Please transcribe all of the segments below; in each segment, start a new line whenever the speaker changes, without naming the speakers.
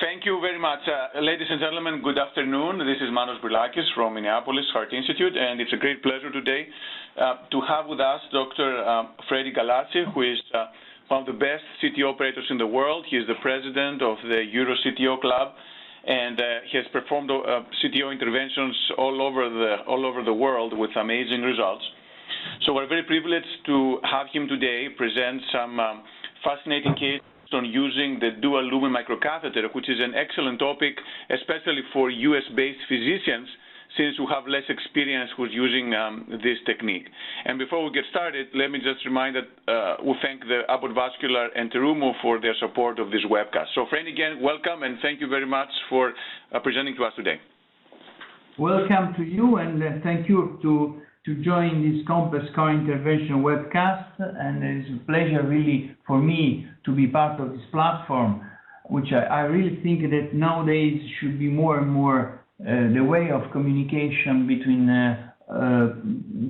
Thank you very much. Ladies and gentlemen, good afternoon. This is Manos Brilakis from Minneapolis Heart Institute, and it's a great pleasure today to have with us Dr. Freddy Galassi, who is one of the best CT operators in the world. He is the president of the Euro CTO Club, and he has performed CTO interventions all over the world with amazing results. So we're very privileged to have him today present some fascinating cases on using the dual lumen microcatheter, which is an excellent topic, especially for US-based physicians, since we have less experience with using this technique. And before we get started, let me just remind that we thank the Abbott Vascular and Terumo for their support of this webcast. So, Fred, again, welcome, and thank you very much for presenting to us today.
Welcome to you, and thank you to join this complex core intervention webcast. And it's a pleasure, really, for me to be part of this platform, which I really think that nowadays should be more and more the way of communication between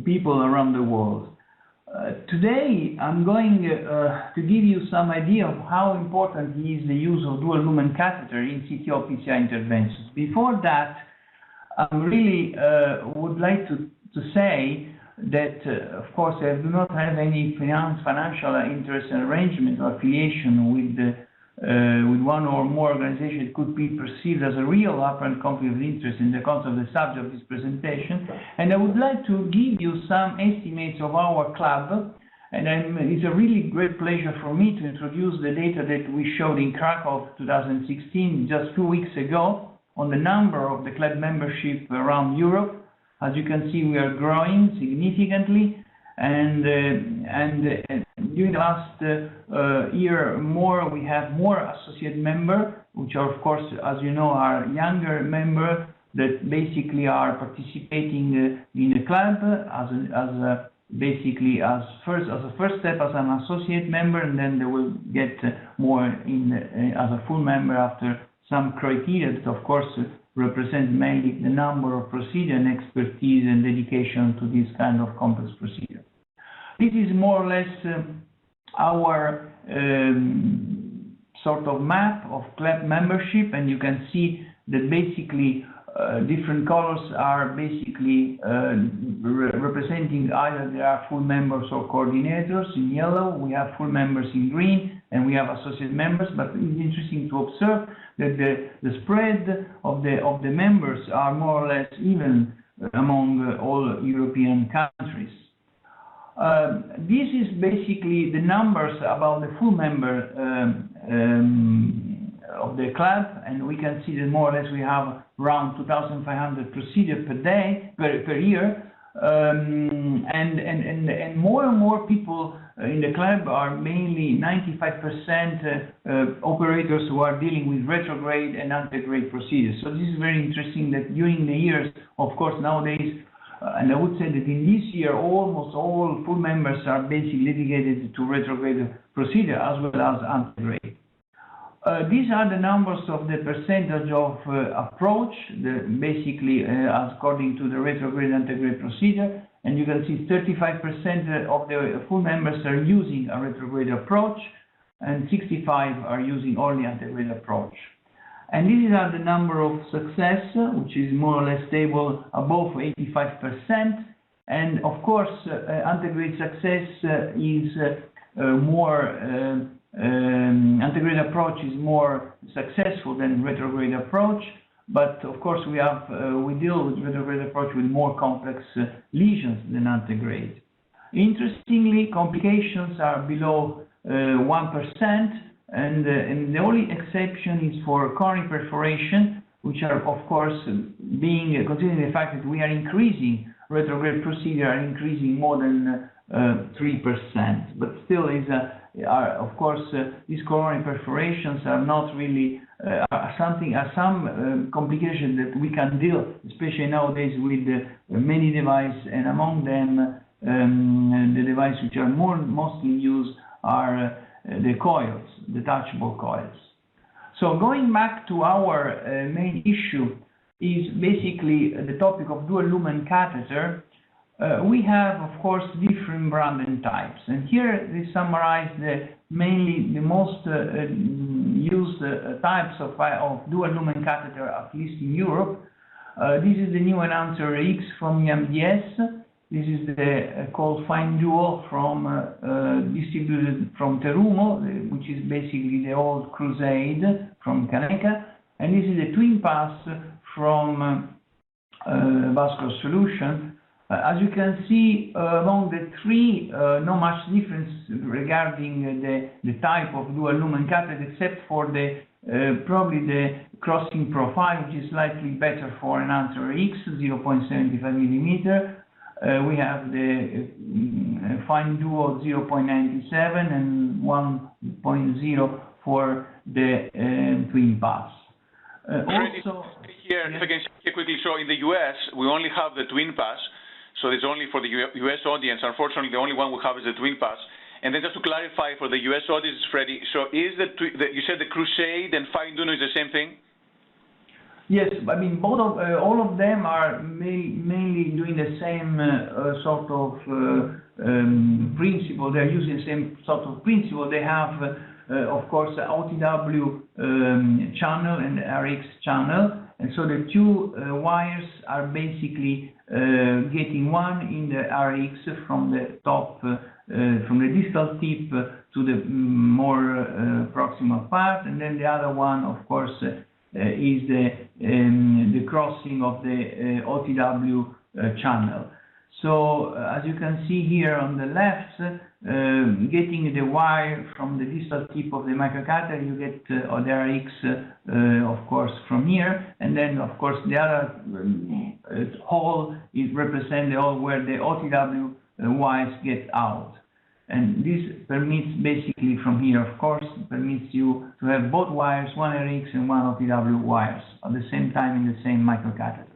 people around the world. Today, I'm going to give you some idea of how important is the use of dual lumen catheter in CTO PCI interventions. Before that, I really would like to say that, of course, I do not have any financial interest and arrangement or affiliation with one or more organizations that could be perceived as a real apparent conflict of interest in the context of the subject of this presentation. And I would like to give you some estimates of our club. And it's a really great pleasure for me to introduce the data that we showed in Krakow 2016, just 2 weeks ago, on the number of the club membership around Europe. As you can see, we are growing significantly, and during the last year we have more associate members, which are, of course, as you know, are younger members that basically are participating in the club basically as a first step as an associate member, and then they will get more as a full member after some criteria that, of course, represent mainly the number of procedure and expertise and dedication to this kind of complex procedure. This is more or less our sort of map of club membership, and you can see that basically different colors are basically representing either they are full members or coordinators. In yellow, we have full members in green, and we have associate members. But it's interesting to observe that the spread of the members are more or less even among all European countries. This is basically the numbers about the full member of the club, and we can see that more or less we have around 2,500 procedures per year, and more and more people in the club are mainly 95% operators who are dealing with retrograde and antegrade procedures. So this is very interesting that during the years, of course, nowadays, and I would say that in this year, almost all full members are basically dedicated to retrograde procedure as well as antegrade. These are the numbers of the percentage of approach, basically according to the retrograde antegrade procedure. And you can see 35% of the full members are using a retrograde approach, and 65% are using only antegrade approach. And these are the number of success, which is more or less stable above 85%. And of course, antegrade success is antegrade approach is more successful than retrograde approach. But of course, we deal with retrograde approach with more complex lesions than antegrade. Interestingly, complications are below 1%, and the only exception is for coronary perforation, which are, of course, considering the fact that we are increasing retrograde procedure, are increasing more than 3%. But still, of course, these coronary perforations are not really some complications that we can deal, especially nowadays with many devices, and among them the devices which are mostly used are the coils, detachable coils. So going back to our main issue is basically the topic of dual lumen catheter. we have, of course, different Branden types. And here they summarize mainly the most used types of dual lumen catheter, at least in Europe. This is the new enhancer X from EMDS. This is the called Fine Duo from distributed from Terumo, which is basically the old Crusade from Kaneka. And this is the Twin Pass from Vascular Solution. As you can see, among the three, not much difference regarding the type of dual lumen catheter, except for the probably the crossing profile, which is slightly better for an answer X, 0.75 millimeter. We have the Fine Duo 0.97 and 1.0 for the Twin Pass.
Also, here, if I can say quickly, so in the US, we only have the Twin Pass. So it's only for the US audience. Unfortunately, the only one we have is the Twin Pass. And then just to clarify for the US audience, Freddie, so is you said the Crusade and Fine Duo is the same thing?
Yes, I mean, all of them are mainly doing the same sort of principle. They're using the same sort of principle. They have, of course, the OTW channel and the RX channel. And so the two wires are basically getting one in the RX from the top, from the distal tip to the more proximal part, and then the other one, of course, is the crossing of the OTW channel. So as you can see here on the left, getting the wire from the distal tip of the microcatheter, you get the RX, of course, from here, and then of course the other hole is represent the hole where the OTW wires get out. And this permits basically from here, of course, permits you to have both wires, one RX and one OTW wires at the same time in the same microcatheter.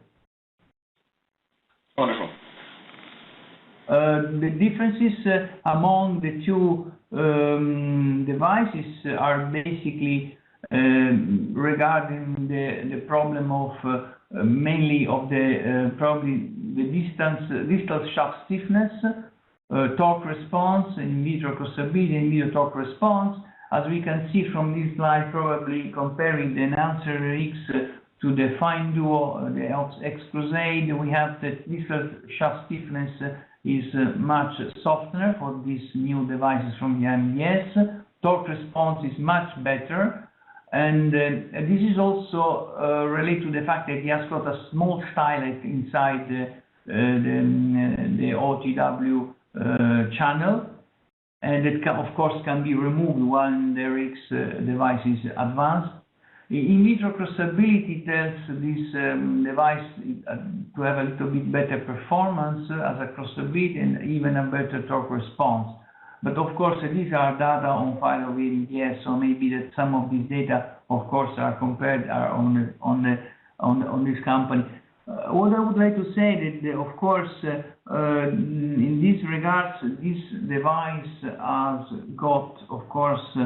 Wonderful.
The differences among the two devices are basically regarding the problem of mainly of the probably the distal shaft stiffness, torque response, in vitro crossability, in vitro torque response. As we can see from this slide, probably comparing the enhancer X to the Fine Duo, the X Crusade, we have the distal shaft stiffness is much softer for these new devices from the MDS. Torque response is much better, and this is also related to the fact that he has got a small stylet inside the OTW channel, and it can, of course, can be removed when the RX device is advanced. In vitro crossability tells this device to have a little bit better performance as a crossability and even a better torque response. But of course, these are data on file of ADS, so maybe that some of these data, of course, are compared on this company. What I would like to say that, of course, in this regards, this device has got, of course,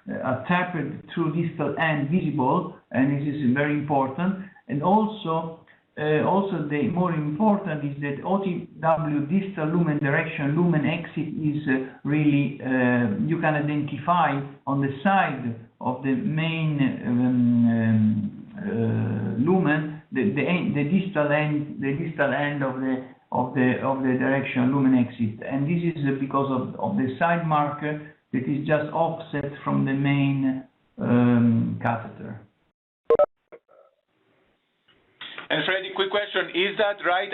a tapered through distal end visible, and this is very important. And also the more important is that OTW distal lumen direction, lumen exit is really you can identify on the side of the main lumen the distal end of the direction lumen exit, and this is because of the side marker that is just offset from the main catheter.
And Freddie, quick question: is that right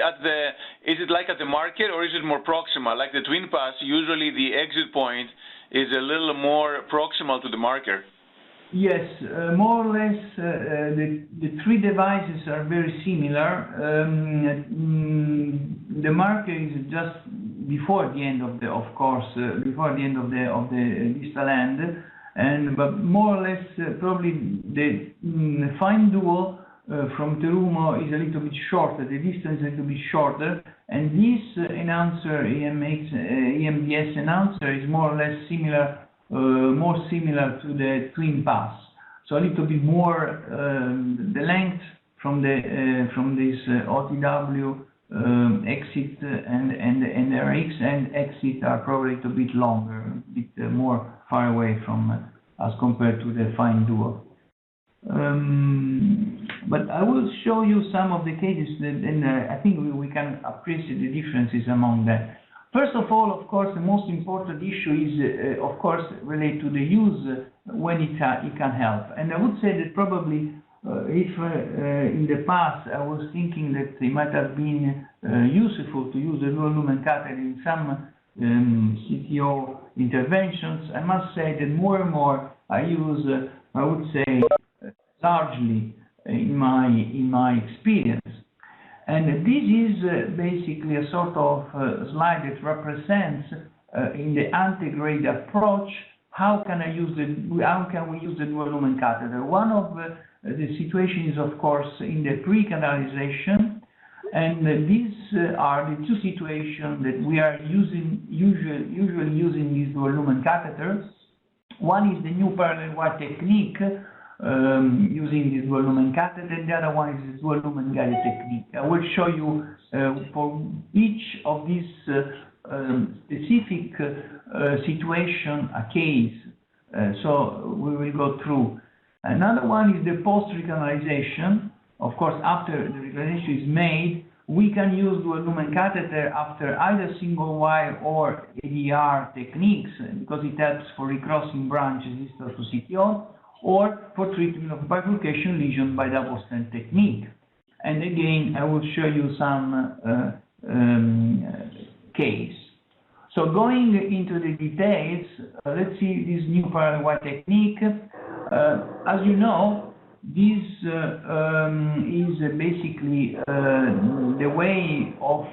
is it like at the market, or is it more proximal? Like the Twin Pass, usually the exit point is a little more proximal to the marker.
Yes, more or less, the three devices are very similar. The marker is just before the end of before the end of the distal end, but more or less, probably the Fine Duo from Terumo is a little bit shorter. The distance is a little bit shorter, and this enhancer, EMDS enhancer, is more or less similar. More similar to the Twin Pass, so a little bit more the length from this OTW exit and RX and exit are probably a bit longer, a bit more far away from as compared to the fine dual. But I will show you some of the cases, and I think we can appreciate the differences among them. First of all, of course, the most important issue is, of course, related to the use when it can help. And I would say that probably if in the past I was thinking that it might have been useful to use the dual lumen catheter in some CTO interventions, I must say that more and more I use, I would say, largely in my experience. And this is basically a sort of slide that represents in the antegrade approach how can we use the dual lumen catheter. One of the situations is, of course, in the pre-canalization, and these are the two situations that we are usually using these dual lumen catheters. One is the new parallel wire technique, using this dual lumen catheter, and the other one is the dual lumen Gaia technique. I will show you for each of these specific situation a case, so we will go through. Another one is the post-recanalization. Of course, after the recanalization is made, we can use dual lumen catheter after either single wire or ADR techniques, because it helps for recrossing branches distal to CTO, or for treatment of bifurcation lesion by double stent technique. And again, I will show you some case. So going into the details, let's see this new parallel wire technique. As you know, this is basically the way of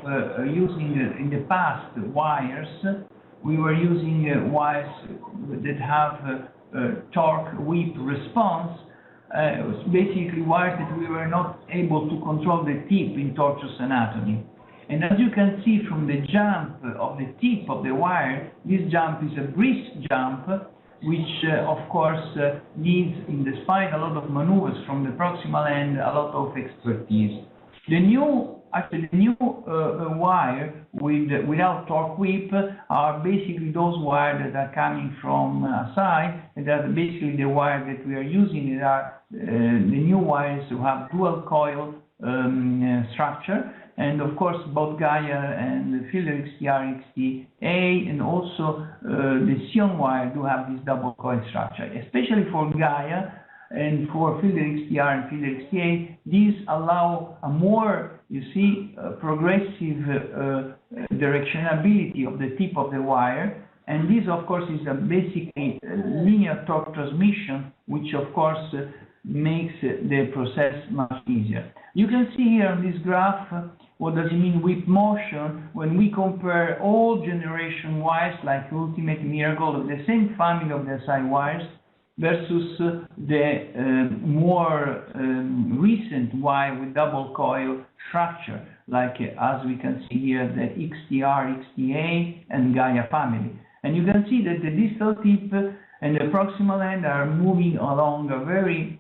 using in the past wires. We were using wires that have torque whip response. It was basically wires that we were not able to control the tip in tortuous anatomy. And as you can see from the jump of the tip of the wire, this jump is a brisk jump, which of course needs in the spine a lot of maneuvers from the proximal end, a lot of expertise. The new wire without torque whip are basically those wires that are coming from side, and that are basically the wire that we are using. They are the new wires who have dual coil structure, and of course both Gaia and the Fielder XTR, XTA, and also the Sion wire do have this double coil structure. Especially for Gaia and for Fielder XTR and Fielder XTA, these allow a more, you see, progressive directionability of the tip of the wire, and this of course is a basically linear torque transmission, which of course makes the process much easier. You can see here on this graph what does it mean whip motion when we compare all generation wires like Ultimate, Miracle of the same family of the SI wires versus the more recent wire with double coil structure, like as we can see here the XTR, XTA and Gaia family. And you can see that the distal tip and the proximal end are moving along a very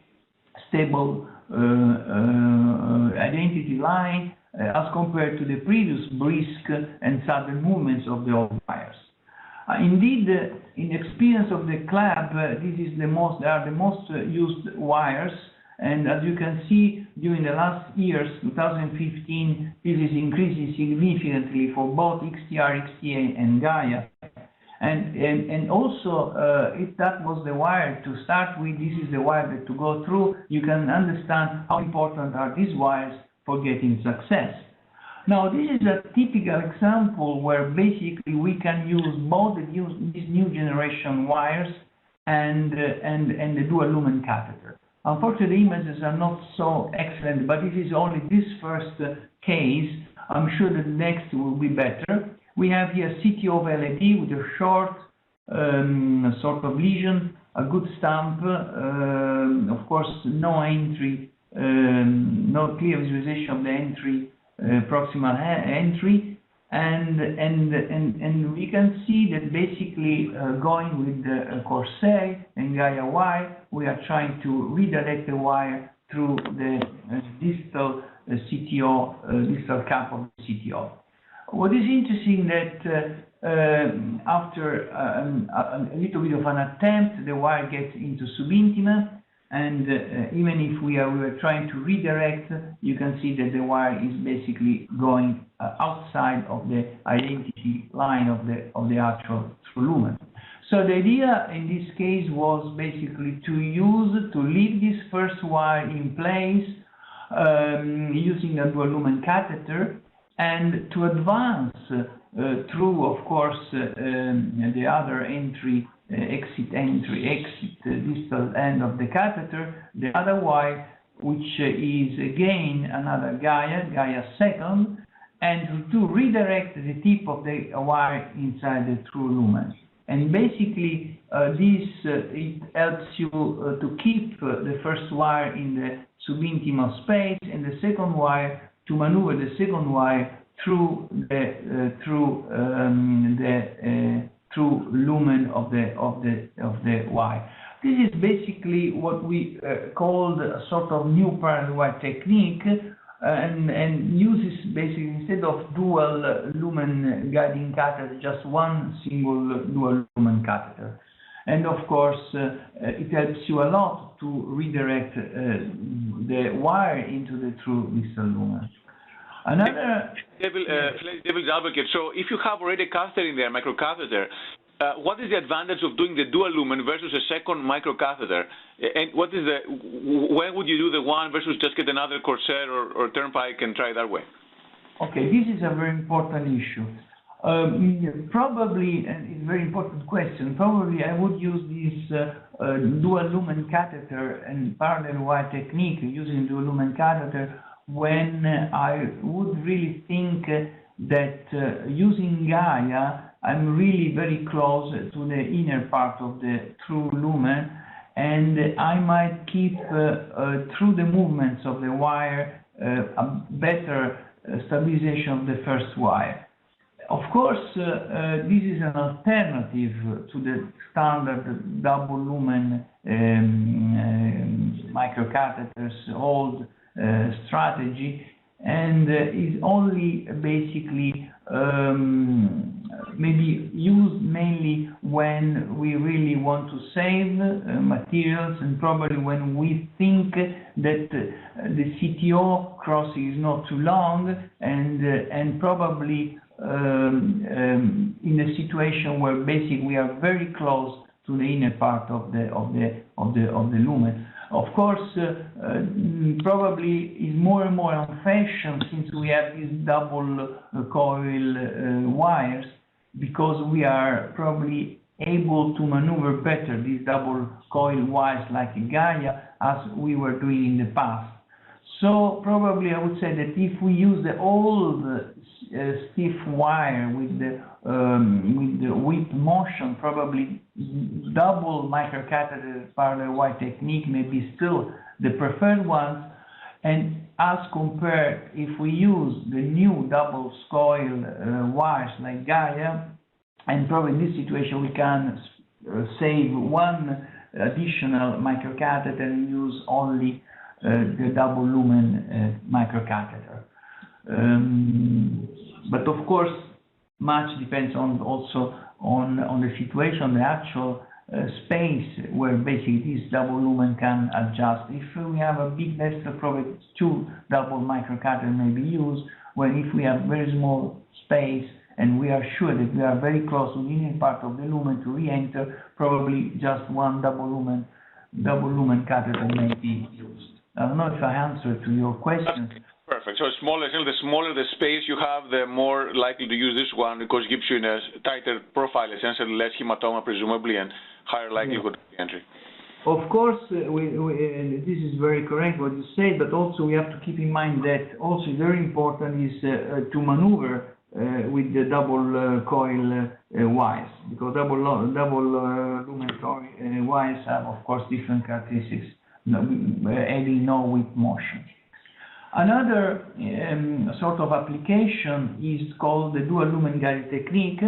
stable identity line as compared to the previous brisk and sudden movements of the old wires. Indeed, in experience of the club, this is they are the most used wires, and as you can see, during the last years, 2015, this is increasing significantly for both XTR, XTA, and Gaia. And also, if that was the wire to start with, this is the wire to go through, you can understand how important are these wires for getting success. Now, this is a typical example where basically we can use both these new generation wires and the dual lumen catheter. Unfortunately, the images are not so excellent, but this is only this first case. I'm sure that the next will be better. We have here CTO of LAD with a short sort of lesion, a good stump, of course, no entry, no clear visualization of the entry, proximal entry, and we can see that basically going with the Corsair and Gaia wire, we are trying to redirect the wire through the distal CTO, distal cap of the CTO. What is interesting that after a little bit of an attempt, the wire gets into subintima, and even if we were trying to redirect, you can see that the wire is basically going outside of the identity line of the actual true lumen. So the idea in this case was basically to leave this first wire in place using a dual lumen catheter, and to advance through, of course, the other exit distal end of the catheter, the other wire, which is again another Gaia second, and to redirect the tip of the wire inside the true lumen. And basically, it helps you to keep the first wire in the subintimal space, and the second wire to maneuver the second wire through the true lumen of the wire. This is basically what we called a sort of new parallel wire technique, and uses basically, instead of dual lumen guiding catheter, just one single dual lumen catheter. And of course, it helps you a lot to redirect the wire into the true distal lumen. Another
devil's advocate. So if you have already a catheter in there, microcatheter, what is the advantage of doing the dual lumen versus a second microcatheter? And what is when would you do the one versus just get another corset or turnpike and try that way?
Okay, this is a very important issue. Probably, and it's a very important question, probably I would use this dual lumen catheter and parallel wire technique using dual lumen catheter when I would really think that using Gaia, I'm really very close to the inner part of the true lumen, and I might keep through the movements of the wire a better stabilization of the first wire. Of course, this is an alternative to the standard double lumen microcatheters old strategy, and is only basically maybe used mainly when we really want to save materials, and probably when we think that the CTO crossing is not too long, and probably in a situation where basically we are very close to the inner part of the lumen. Of course, probably is more and more on fashion since we have these double coil wires, because we are probably able to maneuver better these double coil wires like in Gaia as we were doing in the past. So probably I would say that if we use the old stiff wire with the whip motion, probably double microcatheter parallel wire technique may be still the preferred one. And as compared, if we use the new double coil wires like Gaia, and probably in this situation we can save one additional microcatheter and use only the double lumen microcatheter. But of course, much depends also on the situation, the actual space where basically this double lumen can adjust. If we have a big vessel, probably two double microcatheter may be used, where if we have very small space and we are sure that we are very close to the inner part of the lumen to re-enter, probably just one double lumen catheter may be used. I don't know if I answered to your question.
Perfect. So the smaller the space you have, the more likely to use this one, because it gives you a tighter profile, essentially less hematoma presumably, and higher likelihood of entry.
Of course, this is very correct what you say, but also we have to keep in mind that also very important is to maneuver with the double coil wires, because double lumen coil wires have, of course, different characteristics, adding no whip motion. Another sort of application is called the dual lumen guided technique.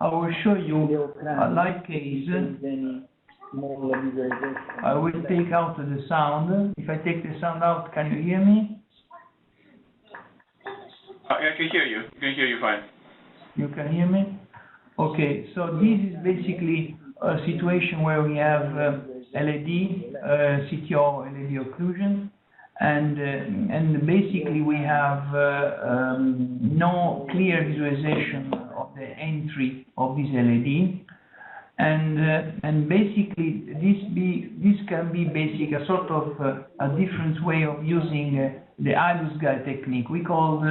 I will show you a live case. I will take out the sound. If I take the sound out, can you hear me?
I can hear you. I can hear you fine.
You can hear me? Okay, so this is basically a situation where we have LED, CTO LED occlusion, and basically we have no clear visualization of the entry of this LED, and basically this can be basically a sort of a different way of using the Ilus guide technique. We call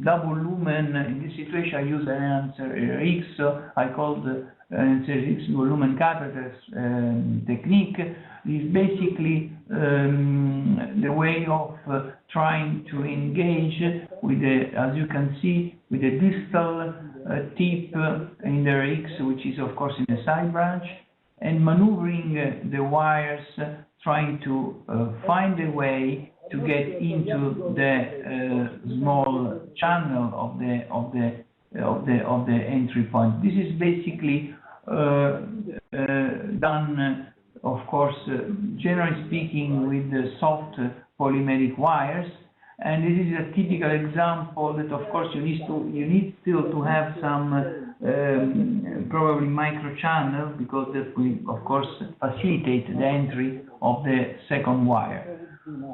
double lumen. In this situation I use an enhancer X, so I call the enhancer X dual lumen catheter technique. Is basically the way of trying to engage with the, as you can see, with the distal tip in the X, which is of course in the side branch, and maneuvering the wires, trying to find a way to get into the small channel of the entry point. This is basically done, of course, generally speaking, with the soft polymeric wires. And this is a typical example that, of course, you need still to have some probably micro channel, because that will, of course, facilitate the entry of the second wire.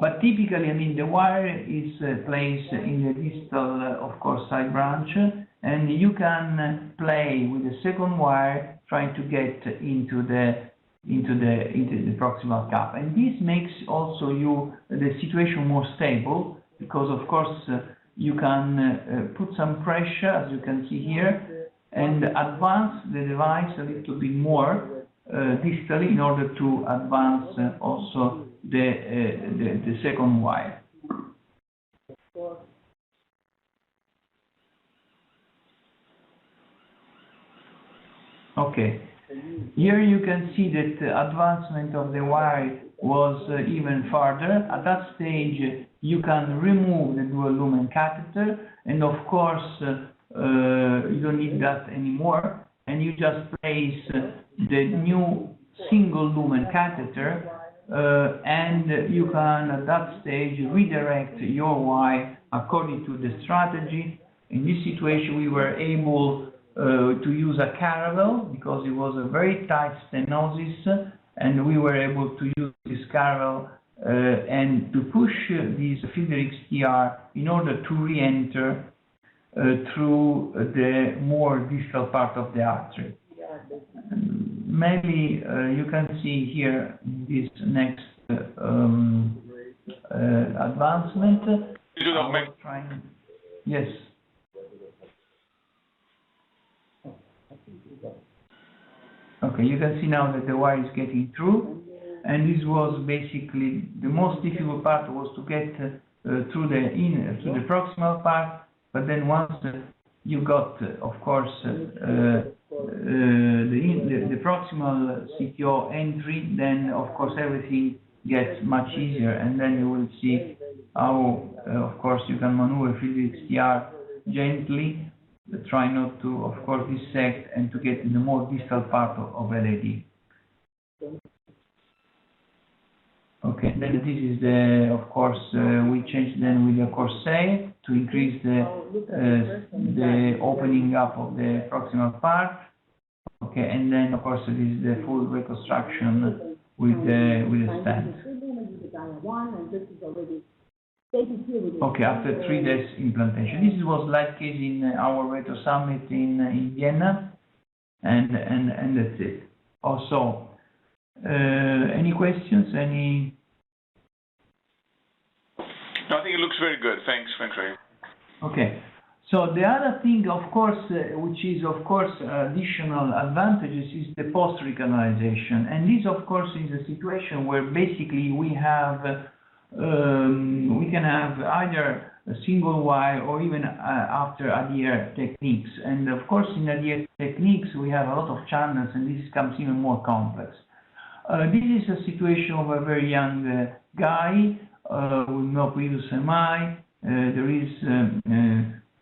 But typically, I mean, the wire is placed in the distal, of course, side branch, and you can play with the second wire, trying to get into the proximal cap. And this makes also the situation more stable, because of course you can put some pressure, as you can see here, and advance the device a little bit more distally in order to advance also the second wire. Okay. Here you can see that the advancement of the wire was even further. At that stage, you can remove the dual lumen catheter, and of course, you don't need that anymore, and you just place the new single lumen catheter, and you can, at that stage, redirect your wire according to the strategy. In this situation, we were able to use a caravel, because it was a very tight stenosis, and we were able to use this caravel and to push this filter XTR in order to re-enter through the more distal part of the artery. Maybe you can see here this next advancement. Yes. Okay, you can see now that the wire is getting through, and this was basically the most difficult part, was to get through the proximal part. But then once you got, of course, the proximal CTO entry, then of course everything gets much easier, and then you will see how, of course, you can maneuver filter XTR gently. Try not to, of course, dissect, and to get in the more distal part of LED. Okay, then this is the, of course, we changed then with the corset to increase the opening up of the proximal part. Okay, and then of course this is the full reconstruction with the stent. Okay, after 3 days implantation. This was like case in our Retro Summit in Vienna, and that's it. Also, any questions? Any?
No, I think it looks very good. Thanks, Ray.
Okay. So the other thing, of course, which is of course additional advantages, is the post-recognization, and this, of course, is a situation where basically we have. We can have either a single wire or even after adhere techniques. And of course, in adhere techniques, we have a lot of channels, and this becomes even more complex. This is a situation of a very young guy with no previous MI. There is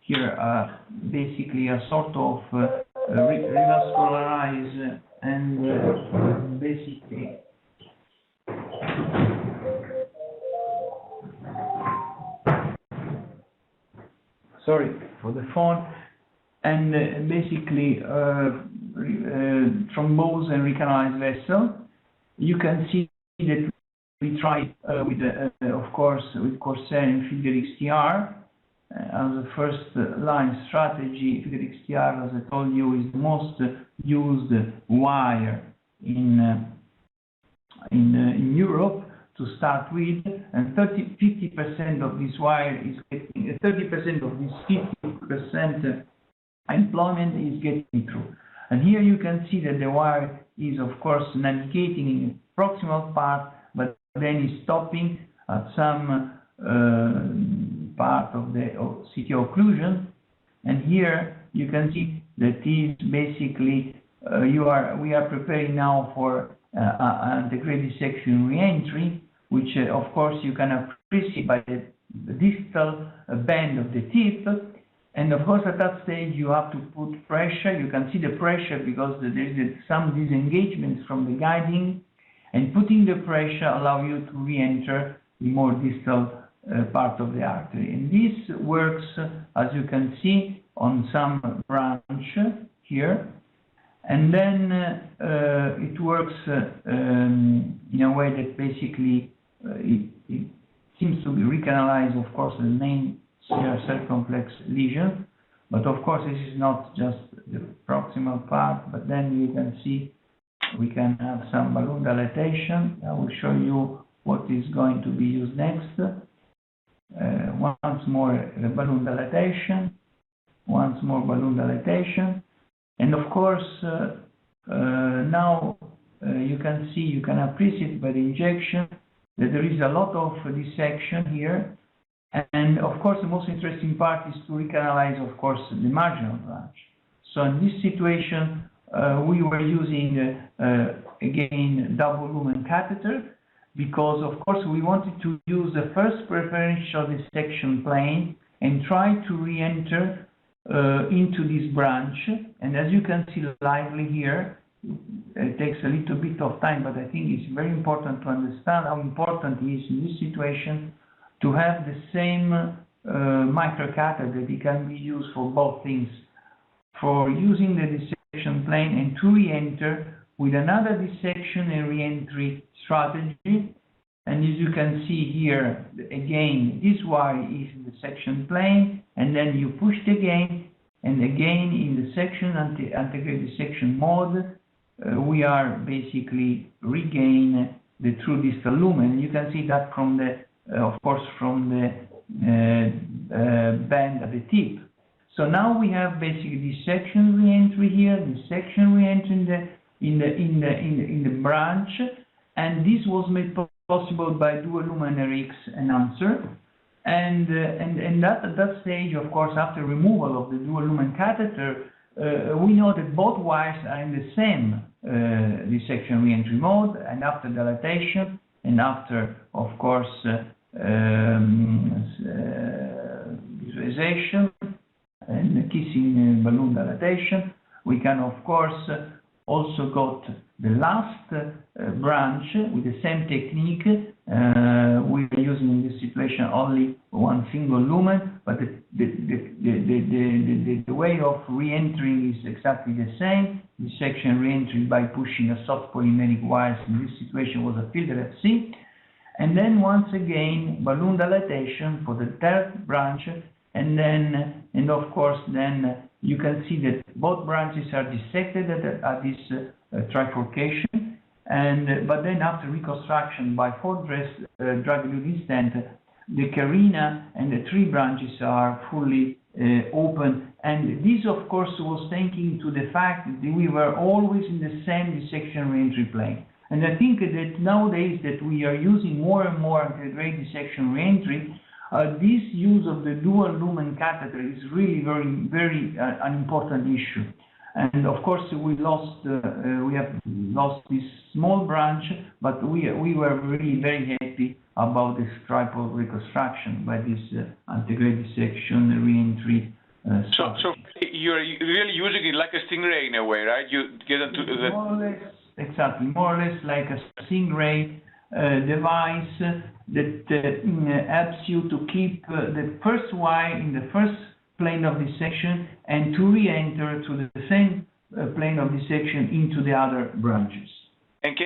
here basically a sort of revascularize and basically. phone, and basically thrombose and recanalized vessel. You can see that we tried with, of course, with Corsair and Figure XTR as a first line strategy. Figure XTR, as I told you, is the most used wire in Europe to start with, and 50% of this wire is getting 30% of this 50% employment is getting through. And here you can see that the wire is, of course, navigating in the proximal part, but then is stopping at some part of the CT occlusion. And here you can see that is basically we are preparing now for antegrade dissection reentry, which of course you can appreciate by the distal bend of the tip. And of course at that stage you have to put pressure. You can see the pressure because there is some disengagement from the guiding, and putting the pressure allow you to re-enter the more distal part of the artery. And this works, as you can see, on some branch here. And then it works in a way that basically it seems to be recanalized, of course, the main circumflex lesion. But of course, this is not just the proximal part, but then you can see we can have some balloon dilatation. I will show you what is going to be used next. Once more balloon dilatation, once more balloon dilatation. And of course, now you can appreciate by the injection that there is a lot of dissection here. And of course, the most interesting part is to recanalize, of course, the marginal branch. So in this situation, we were using, again, double lumen catheter, because of course we wanted to use the first preferential dissection plane and try to re-enter into this branch. And as you can see lively here, it takes a little bit of time, but I think it's very important to understand how important it is in this situation to have the same microcatheter that it can be used for both things, for using the dissection plane and to re-enter with another dissection and re-entry strategy. And as you can see here, again, this wire is in the section plane, and then you push it again, and again in the section antegrade dissection mode, we are basically regain the true distal lumen. You can see that from the, of course, from the bend at the tip. So now we have basically dissection re-entry here, dissection re-entry in the branch, and this was made possible by dual lumen RX enhancer. And at that stage, of course, after removal of the dual lumen catheter, we know that both wires are in the same dissection re-entry mode, and after dilatation, and after, of course, visualization and kissing balloon dilatation, we can, of course, also got the last branch with the same technique. We are using in this situation only one single lumen, but the way of re-entering is exactly the same. Dissection re-entry by pushing a soft polymeric wires in this situation was a filter FC. And then once again, balloon dilatation for the third branch, and then, and of course, then you can see that both branches are dissected at this trifurcation, and but then after reconstruction by four-dress drug-eluting stent, the carina and the three branches are fully open. And this, of course, was thanking to the fact that we were always in the same dissection re-entry plane. And I think that nowadays that we are using more and more antegrade dissection re-entry, this use of the dual lumen catheter is really very an important issue. And of course, we have lost this small branch, but we were really very happy about this type of reconstruction by this antegrade dissection re-entry.
So you're really using it like a stingray in a way, right? You get into the
more or less, exactly, more or less like a stingray device that helps you to keep the first wire in the first plane of dissection and to re-enter through the same plane of dissection into the other branches.
And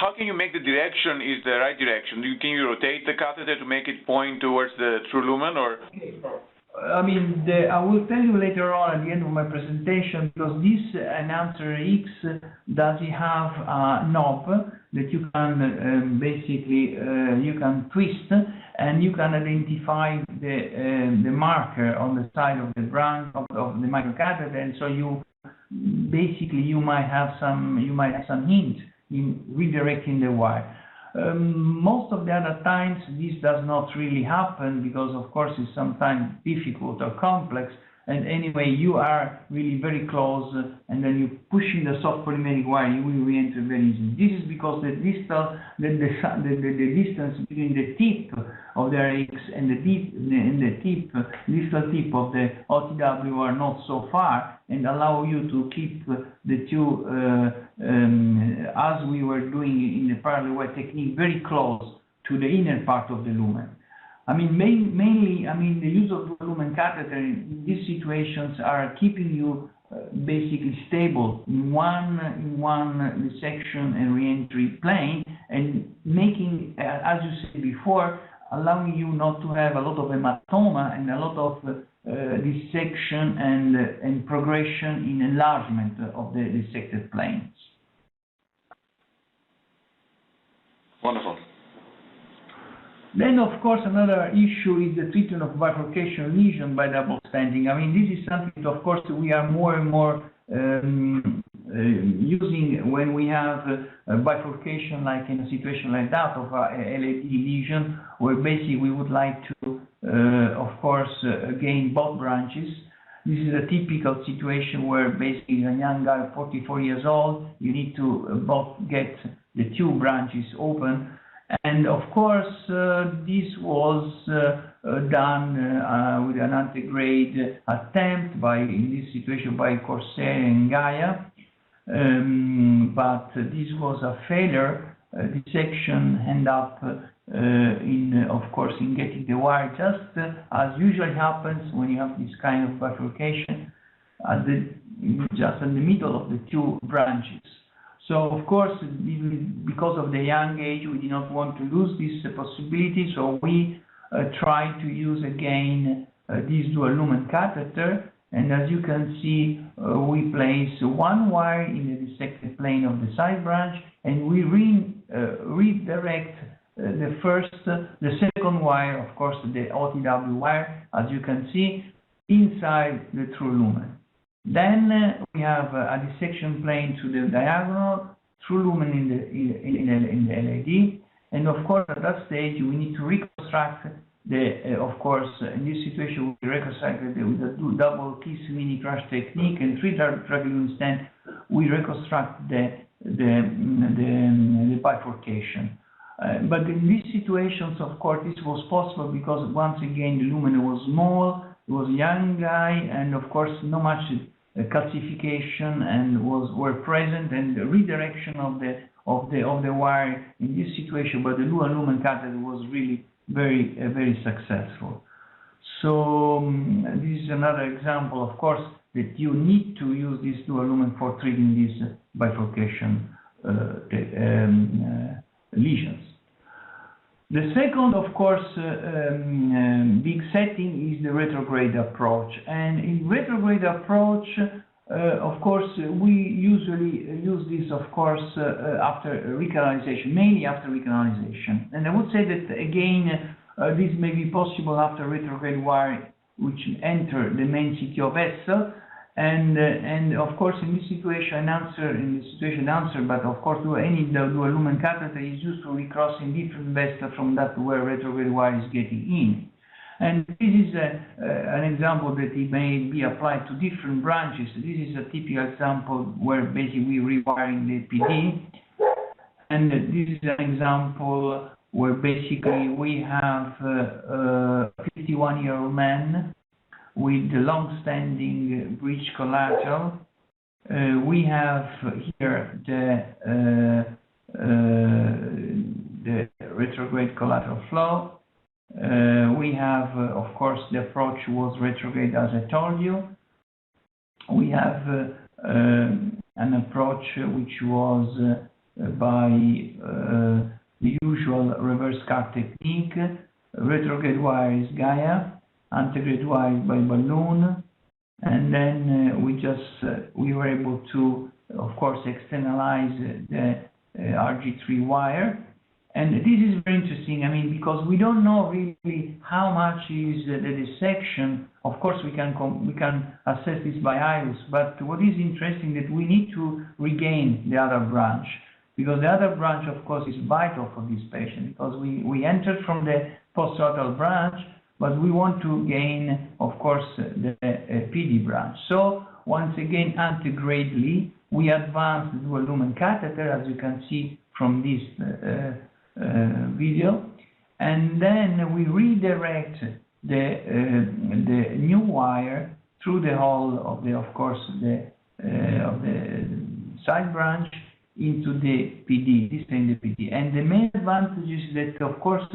how can you make the direction is the right direction? Can you rotate the catheter to make it point towards the true lumen, or?
I mean, I will tell you later on at the end of my presentation, because this enhancer X does have a knob that you can basically you can twist, and you can identify the marker on the side of the branch of the microcatheter, and so you might have some hint in redirecting the wire. Most of the other times this does not really happen, because of course it's sometimes difficult or complex, and anyway you are really very close, and then you pushing the soft polymeric wire, you will re-enter very easily. This is because the distance between the tip of the RX and the distal tip of the OTW are not so far, and allow you to keep the two, as we were doing in the parallel wire technique, very close to the inner part of the lumen. I mean, mainly, I mean, the use of dual lumen catheter in these situations are keeping you basically stable in one dissection and reentry plane, and making, as you said before, allowing you not to have a lot of hematoma and a lot of dissection and progression in enlargement of the dissected planes.
Wonderful.
Then, of course, another issue is the treatment of bifurcation lesion by double stenting. I mean, this is something that, of course, we are more and more using when we have a bifurcation, like in a situation like that of a LAD lesion, where basically we would like to, of course, gain both branches. This is a typical situation where basically a young guy, 44 years old, you need to both get the two branches open. And of course, this was done with an antegrade attempt in this situation by Coronary and Gaia, but this was a failure. Dissection ended up of course, in getting the wire, just as usually happens when you have this kind of bifurcation, just in the middle of the two branches. So, of course, because of the young age, we did not want to lose this possibility, so we tried to use again this dual lumen catheter, and as you can see, we place one wire in the dissected plane of the side branch, and we redirect the second wire, of course, the OTW wire, as you can see, inside the true lumen. Then we have a dissection plane to the diagonal, true lumen in the LAD, and of course at that stage we need to reconstruct of course in this situation we reconstructed with a double kiss mini crush technique and 3 drug lumen stent. We reconstruct the bifurcation. But in these situations, of course, this was possible because once again the lumen was small, it was a young guy, and of course not much calcification and were present, and the redirection of the wire in this situation by the dual lumen catheter was really very successful. So this is another example, of course, that you need to use this dual lumen for treating these bifurcation lesions. The second, of course, big setting is the retrograde approach. And in retrograde approach, of course, we usually use this, of course, after recanalization, mainly after recanalization. And I would say that, again, this may be possible after retrograde wire, which enter the main CTO vessel. And of course, in this situation, but of course, any dual lumen catheter is used for recrossing different vessels from that where retrograde wire is getting in. And this is an example that it may be applied to different branches. This is a typical example where basically we're rewiring the PD. And this is an example where basically we have a 51-year-old man with the long-standing breech collateral. We have here the retrograde collateral flow, We have, of course, the approach was retrograde, as I told you. We have an approach which was by the usual reverse card technique. Retrograde wire is Gaia, antegrade wire is by balloon, and then we were able to, of course, externalize the RG3 wire. And this is very interesting, I mean, because we don't know really how much is the dissection. Of course, we can assess this by iris, but what is interesting that we need to regain the other branch, because the other branch, of course, is vital for this patient, because we entered from the posterolateral branch, but we want to gain, of course, the PD branch. So, once again, antegradely, we advance the dual lumen catheter, as you can see from this video, and then we redirect the new wire through the hole of the, of course, the side branch into the PD, this in the PD. And the main advantage is that, of course,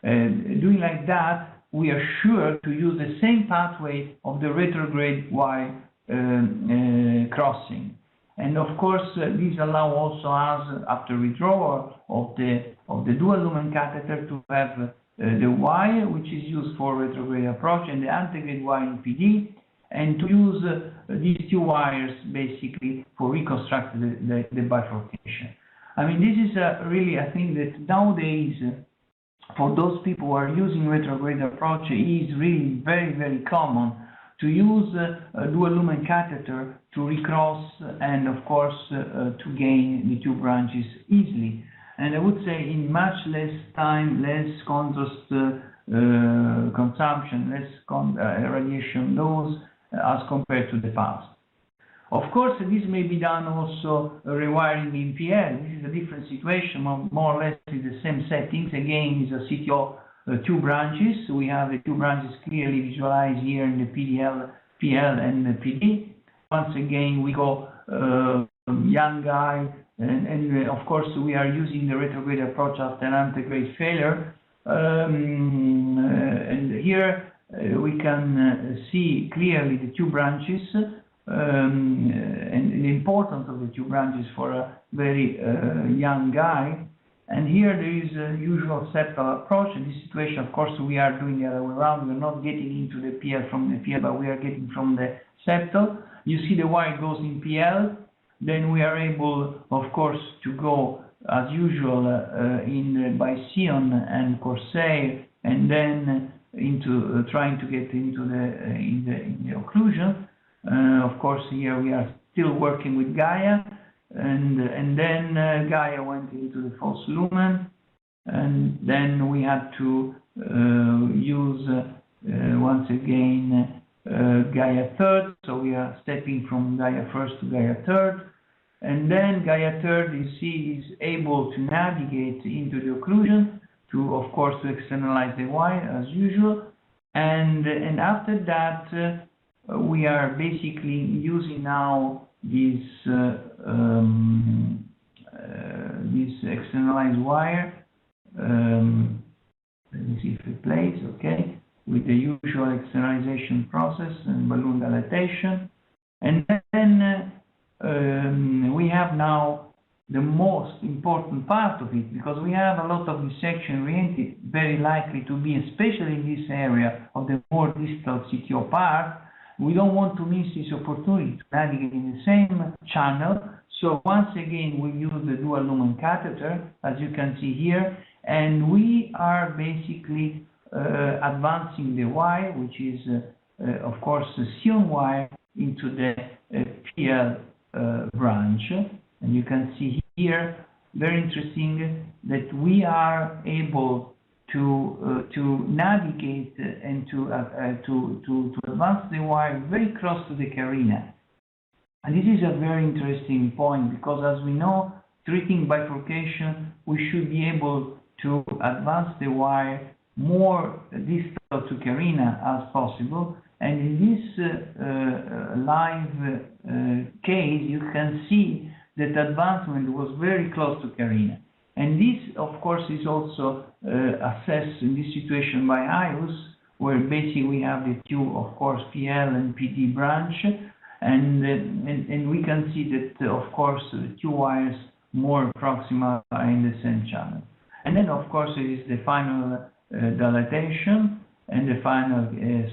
doing like that, we are sure to use the same pathway of the retrograde wire crossing. And of course, this allows also us, after withdrawal of the dual lumen catheter, to have the wire which is used for retrograde approach and the antegrade wire in PD, and to use these two wires basically for reconstructing the bifurcation. I mean, this is really, I think that nowadays, for those people who are using retrograde approach, it is really very, very common to use a dual lumen catheter to recross and, of course, to gain the two branches easily. And I would say in much less time, less contrast consumption, less radiation dose as compared to the past. Of course, this may be done also rewiring in PL. This is a different situation, more or less in the same settings. Again, it's a CTO two branches. We have the two branches clearly visualized here in the PL and the PD. Once again, we go young guy, and of course we are using the retrograde approach after an antegrade failure. And here we can see clearly the two branches and the importance of the two branches for a very young guy. And here there is a usual septal approach. In this situation, of course, we are doing the other way around. We're not getting into the PL from the PL, but we are getting from the septal. You see the wire goes in PL. Then we are able, of course, to go as usual by Sion and Corsair, and then into trying to get into in the occlusion. Of course, here we are still working with Gaia. And then Gaia went into the false lumen, and then we had to use once again Gaia third. So we are stepping from Gaia first to Gaia third, and then Gaia third, you see, is able to navigate into the occlusion to, of course, to externalize the wire as usual, and after that we are basically using now this externalized wire. Let me see if it plays, okay, with the usual externalization process and balloon dilatation. And then we have now the most important part of it, because we have a lot of dissection reentry very likely to be, especially in this area of the more distal CTO part. We don't want to miss this opportunity to navigate in the same channel. So once again, we use the dual lumen catheter, as you can see here, and we are basically advancing the wire, which is, of course, the Sion wire, into the PL branch. And you can see here, very interesting, that we are able to navigate and to advance the wire very close to the carina. And this is a very interesting point, because as we know, treating bifurcation, we should be able to advance the wire more distal to carina as possible. And in this live case, you can see that advancement was very close to carina. And this, of course, is also assessed in this situation by IUS, where basically we have the two, of course, PL and PD branch, and we can see that, of course, the two wires more proximal are in the same channel. And then, of course, it is the final dilatation and the final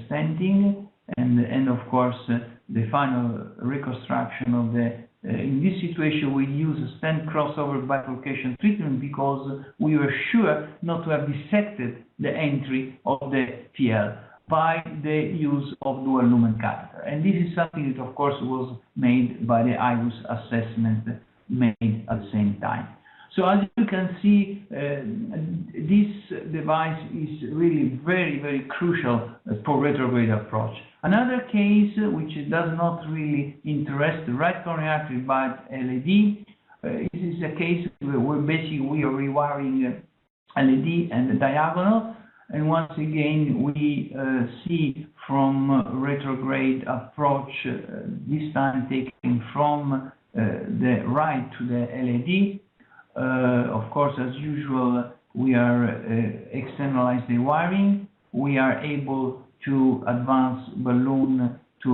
stenting, and of course, the final reconstruction of the. In this situation, we use a stent crossover bifurcation treatment because we were sure not to have dissected the entry of the PL by the use of dual lumen catheter. And this is something that, of course, was made by the IUS assessment made at the same time. So as you can see, this device is really very, very crucial for retrograde approach. Another case which does not really interest the right coronary artery but LED, this is a case where basically we are rewiring LED and the diagonal, and once again we see from retrograde approach, this time taken from the right to the LED. Of course, as usual, we are externalize the wiring. We are able to advance balloon to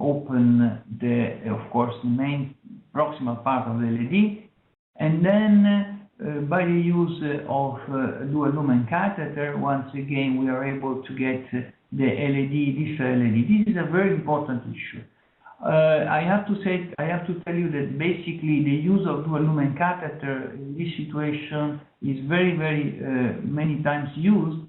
open the, of course, the main proximal part of the LED, and then by the use of dual lumen catheter, once again we are able to get the LED, this LED. This is a very important issue. I have to tell you that basically the use of dual lumen catheter in this situation is very, very many times used,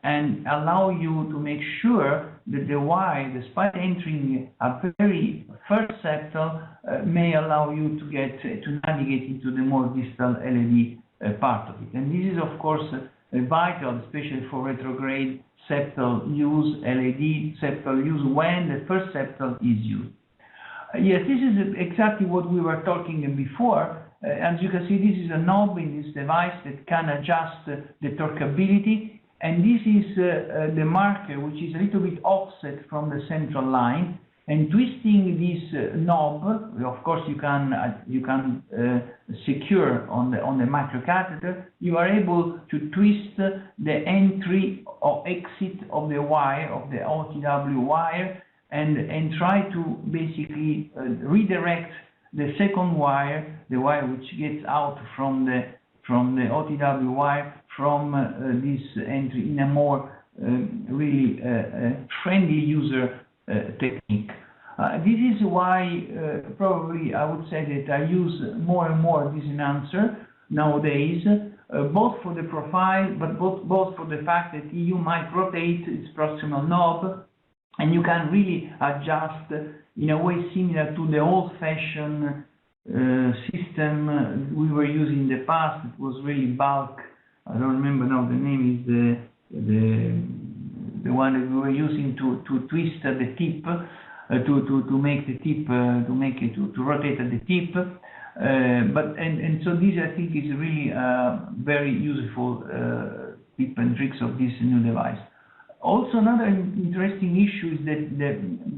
and allow you to make sure that the wire, despite entering a very first septal, may allow you to get to navigate into the more distal LED part of it. And this is, of course, vital, especially for retrograde septal use, LED septal use, when the first septal is used. Yes, this is exactly what we were talking before. As you can see, this is a knob in this device that can adjust the torqueability, and this is the marker, which is a little bit offset from the central line. And twisting this knob, of course, you can secure on the microcatheter. You are able to twist the entry or exit of the wire, of the OTW wire, and try to basically redirect the second wire, the wire which gets out from the OTW wire, from this entry in a more really friendly user technique. This is why probably I would say that I use more and more this enhancer nowadays, both for the profile, but both for the fact that you might rotate its proximal knob, and you can really adjust in a way similar to the old-fashioned system we were using in the past. It was really bulk. I don't remember now the name. Is the one that we were using to twist the tip, to make the tip, to rotate at the tip. So this, I think, is really very useful tip and tricks of this new device. Also, another interesting issue is that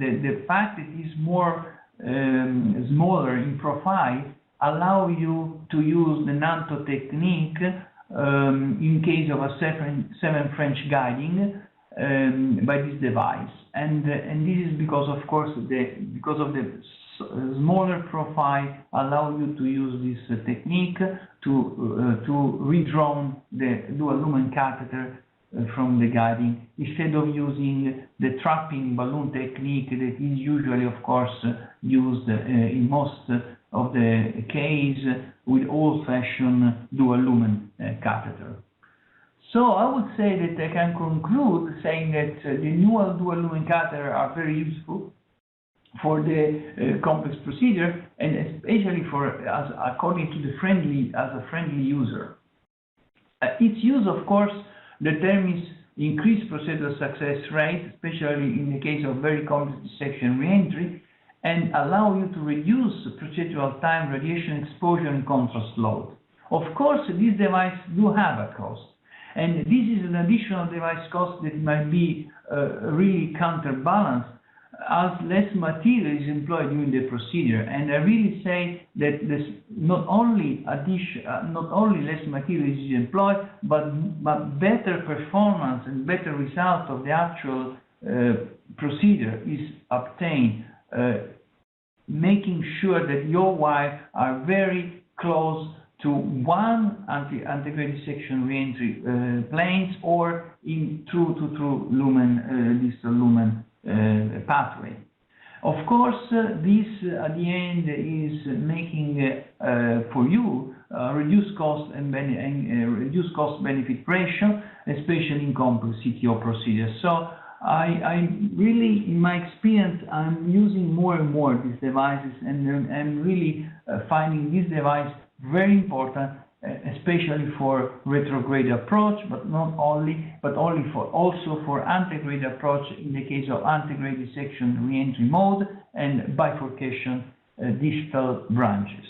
the fact that it is more smaller in profile allow you to use the Nanto technique in case of a 7 French guiding by this device, and this is because, of course, because of the smaller profile allow you to use this technique to redraw the dual lumen catheter from the guiding, instead of using the trapping balloon technique that is usually, of course, used in most of the case with old-fashioned dual lumen catheter. So I would say that I can conclude saying that the new dual lumen catheter are very useful for the complex procedure, and especially according to the friendly user. Its use, of course, determines increased procedural success rate, especially in the case of very complex dissection reentry, and allow you to reduce procedural time, radiation exposure, and contrast load. Of course, these devices do have a cost, and this is an additional device cost that might be really counterbalanced as less material is employed during the procedure. And I really say that this not only less material is employed, but better performance and better result of the actual procedure is obtained, making sure that your wires are very close to one antegrade dissection reentry planes or in true lumen, distal lumen pathway. Of course, this at the end is making for you reduced cost and reduced cost benefit ratio, especially in complex CTO procedures. So I really, in my experience, I'm using more and more these devices, and I'm really finding this device very important, especially for retrograde approach, but not only, but also for antegrade approach in the case of antegrade dissection reentry mode and bifurcation distal branches.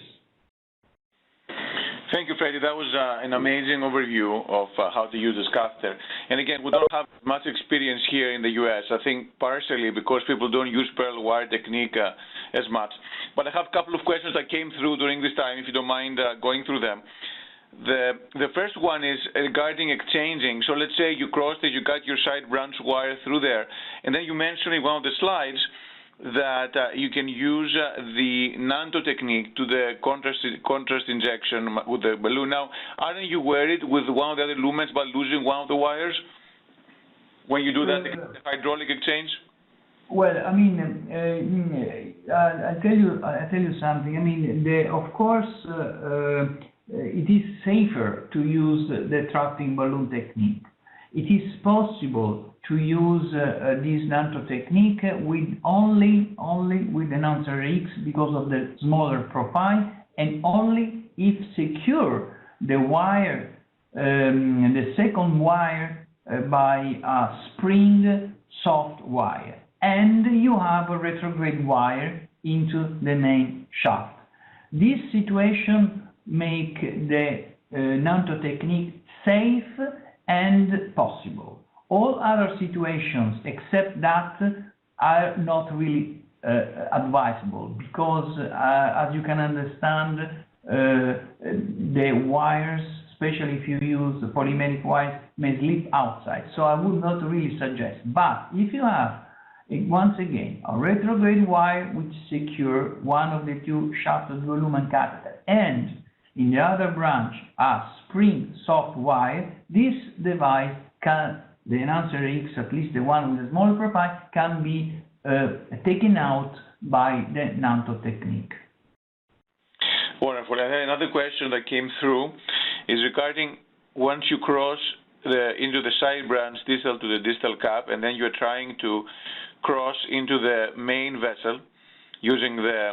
Thank you, Freddie. That was an amazing overview of how to use this catheter. And again, we don't have much experience here in the U.S. I think partially because people don't use pearl wire technique as much. But I have a couple of questions that came through during this time, if you don't mind going through them. The first one is regarding exchanging. So let's say you crossed it, you got your side branch wire through there, and then you mentioned in one of the slides that you can use the Nanto technique to the contrast injection with the balloon. Now, aren't you worried with one of the other lumens about losing one of the wires when you do that hydraulic exchange?
Well, I mean, I'll tell you something. I mean, of course, it is safer to use the trapping balloon technique. It is possible to use this Nanto technique with only with an answer X because of the smaller profile, and only if secure the wire, the second wire by a spring soft wire, and you have a retrograde wire into the main shaft. This situation make the Nanto technique safe and possible. All other situations except that are not really advisable because, as you can understand, the wires, especially if you use the polymeric wires, may slip outside. So I would not really suggest. But if you have, once again, a retrograde wire which secure one of the two shafts of the lumen catheter, and in the other branch a spring soft wire, this device can, the enhancer X, at least the one with a smaller profile, can be taken out by the Nanto technique.
Wonderful. And another question that came through is regarding once you cross into the side branch distal to the distal cap, and then you're trying to cross into the main vessel using the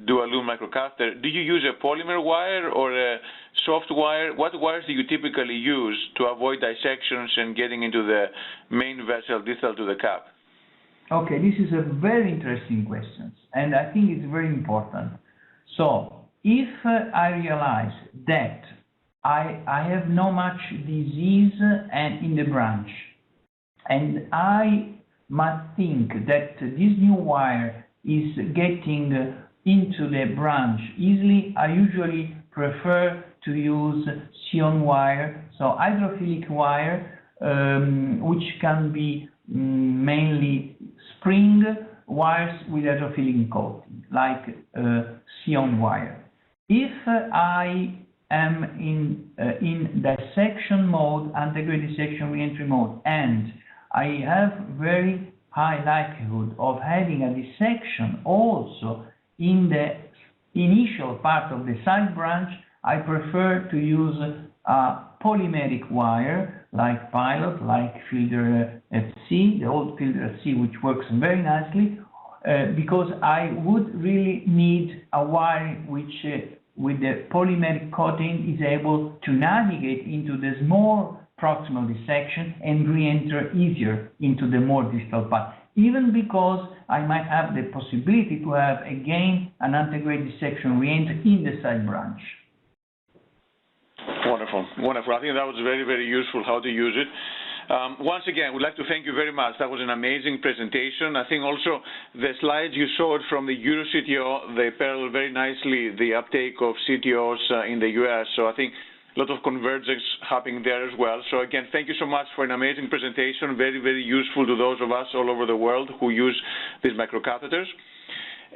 dual lumen microcatheter, do you use a polymer wire or a soft wire? What wires do you typically use to avoid dissections and getting into the main vessel distal to the cap?
Okay, this is a very interesting question, and I think it's very important. So, if I realize that I have not much disease in the branch, and I must think that this new wire is getting into the branch easily, I usually prefer to use Sion wire, so hydrophilic wire, which can be mainly spring wires with hydrophilic coating, like Sion wire. If I am in dissection mode, antegrade dissection reentry mode, and I have very high likelihood of having a dissection also in the initial part of the side branch, I prefer to use a polymeric wire like Pilot, like Filter FC, the old Filter FC, which works very nicely, because I would really need a wire which with the polymeric coating is able to navigate into the small proximal dissection and re-enter easier into the more distal part, even because I might have the possibility to have again an antegrade dissection re-enter in the side branch.
Wonderful, wonderful. I think that was very, very useful how to use it. Once again, we'd like to thank you very much. That was an amazing presentation. I think also the slides you showed from the Euro CTO, they parallel very nicely the uptake of CTOs in the US. So I think a lot of convergence happening there as well. So again, thank you so much for an amazing presentation. Very, very useful to those of us all over the world who use these microcatheters.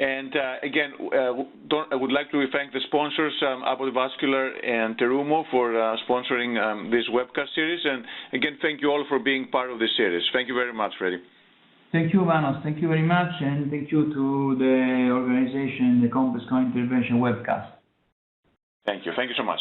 And again, I would like to thank the sponsors, Abbott Vascular and Terumo, for sponsoring this webcast series. And again, thank you all for being part of this series. Thank you very much, Freddie.
Thank you, Manos. Thank you very much. And thank you to the organization, the Complex Coronary Intervention webcast.
Thank you. Thank you so much.